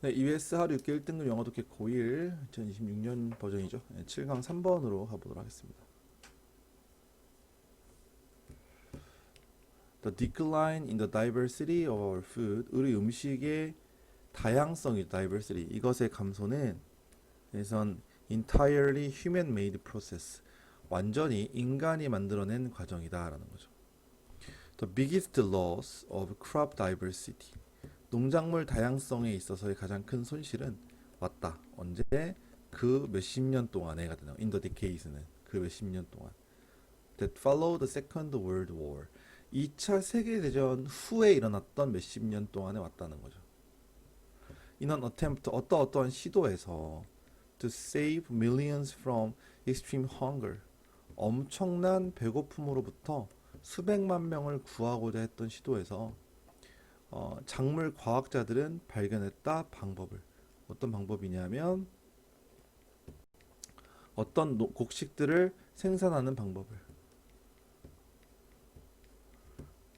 네, EBS 하루 6개 1등급 영어 독해 고1 2026년 버전이죠. 네, 7강 3번으로 가보도록 하겠습니다. The decline in the diversity of our food. 우리 음식의 다양성이 diversity. 이것의 감소는 is entirely human-made process. 완전히 인간이 만들어낸 과정이다라는 거죠. The biggest loss of crop diversity. 농작물 다양성에 있어서의 가장 큰 손실은 왔다. 언제? 그 몇십 년 동안에가 되나? In the decades는 그 몇십 년 동안. That followed the Second World War. 2차 세계대전 후에 일어났던 몇십 년 동안에 왔다는 거죠. In an attempt, 어떠한 시도에서 to save millions from extreme hunger. 엄청난 배고픔으로부터 수백만 명을 구하고자 했던 시도에서 작물 과학자들은 발견했다 방법을. 어떤 방법이냐면 어떤 곡식들을 생산하는 방법을.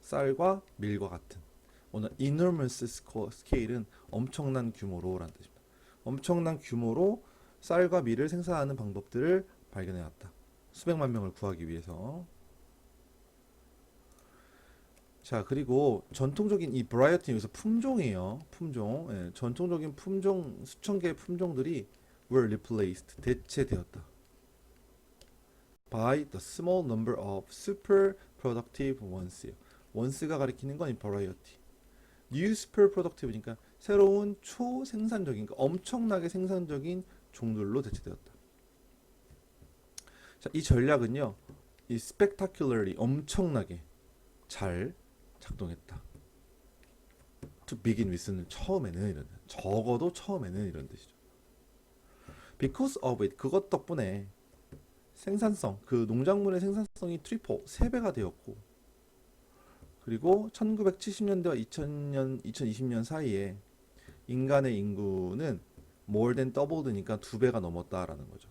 쌀과 밀과 같은. 오늘 enormous scale은 엄청난 규모로라는 뜻입니다. 엄청난 규모로 쌀과 밀을 생산하는 방법들을 발견해왔다. 수백만 명을 구하기 위해서. 자, 그리고 전통적인 이 variety 여기서 품종이에요. 품종. 예, 전통적인 품종 수천 개의 품종들이 were replaced 대체되었다. by the small number of super productive ones. once가 가리키는 건 이 variety. new super productive니까 새로운 초생산적인, 엄청나게 생산적인 종들로 대체되었다. 자, 이 전략은요, 이 spectacularly 엄청나게 잘 작동했다. To begin with는 처음에는 이런, 적어도 처음에는 이런 뜻이죠. Because of it, 그것 덕분에 생산성, 그 농작물의 생산성이 트리플, 3배가 되었고, 그리고 1970년대와 2020년 사이에 인간의 인구는 more than doubled니까 2배가 넘었다라는 거죠.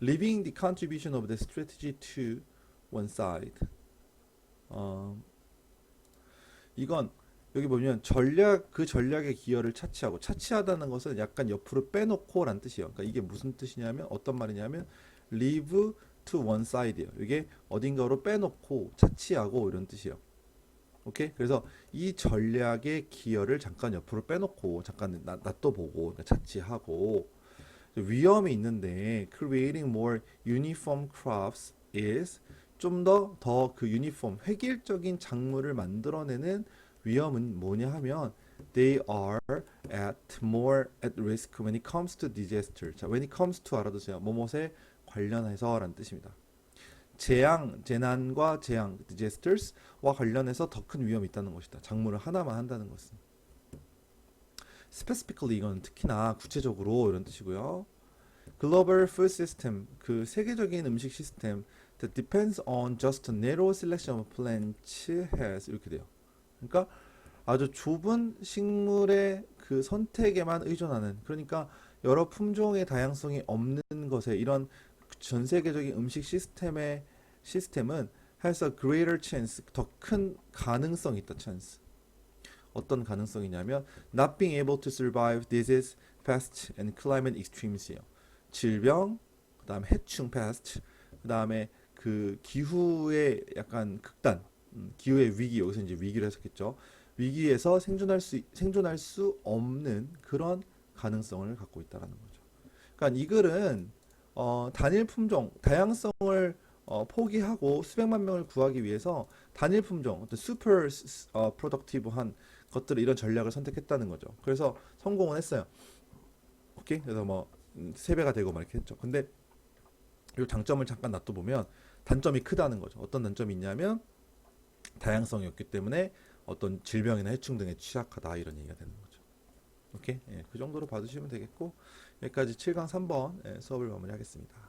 Leaving the contribution of the strategy to one side. 이건 여기 보면 그 전략의 기여를 차치하고, 차치하다는 것은 약간 옆으로 빼놓고 라는 뜻이에요. 그러니까 이게 무슨 뜻이냐면, 어떤 말이냐면 leave to one side예요. 이게 어딘가로 빼놓고 차치하고 이런 뜻이에요. 오케이? 그래서 이 전략의 기여를 잠깐 옆으로 빼놓고 잠깐 놔둬보고, 그러니까 차치하고. 위험이 있는데 creating more uniform crops is 좀 더 그 유니폼 획일적인 작물을 만들어내는 위험은 뭐냐 하면 they are more at risk when it comes to disaster. 자, when it comes to 알아두세요. 뭐뭐에 관련해서라는 뜻입니다. 재난과 재앙, disasters와 관련해서 더 큰 위험이 있다는 것이다. 작물을 하나만 한다는 것은. specifically 이건 특히나 구체적으로 이런 뜻이고요. global food system, 그 세계적인 음식 시스템 that depends on just a narrow selection of plants has 이렇게 돼요. 그러니까 아주 좁은 식물의 그 선택에만 의존하는, 그러니까 여러 품종의 다양성이 없는 것에, 이런 전 세계적인 음식 시스템은 has a greater chance, 더 큰 가능성이 있다. chance. 어떤 가능성이냐면 not being able to survive disease, pest and climate extremes이에요. 질병, 그다음 해충 pest, 그다음에 그 기후의 약간 극단, 기후의 위기, 여기서 이제 위기를 해석했죠. 위기에서 생존할 수 없는 그런 가능성을 갖고 있다라는 거죠. 그러니까 이 글은 단일 품종, 다양성을 포기하고 수백만 명을 구하기 위해서 단일 품종, 어떤 슈퍼 프로덕티브한 것들을, 이런 전략을 선택했다는 거죠. 그래서 성공은 했어요. 오케이? 그래서 뭐 3배가 되고 막 이렇게 했죠. 근데 이 장점을 잠깐 놔둬보면 단점이 크다는 거죠. 어떤 단점이 있냐면 다양성이 없기 때문에 어떤 질병이나 해충 등에 취약하다, 이런 얘기가 되는 거죠. 오케이? 예, 그 정도로 봐주시면 되겠고, 여기까지 7강 3번 수업을 마무리하겠습니다.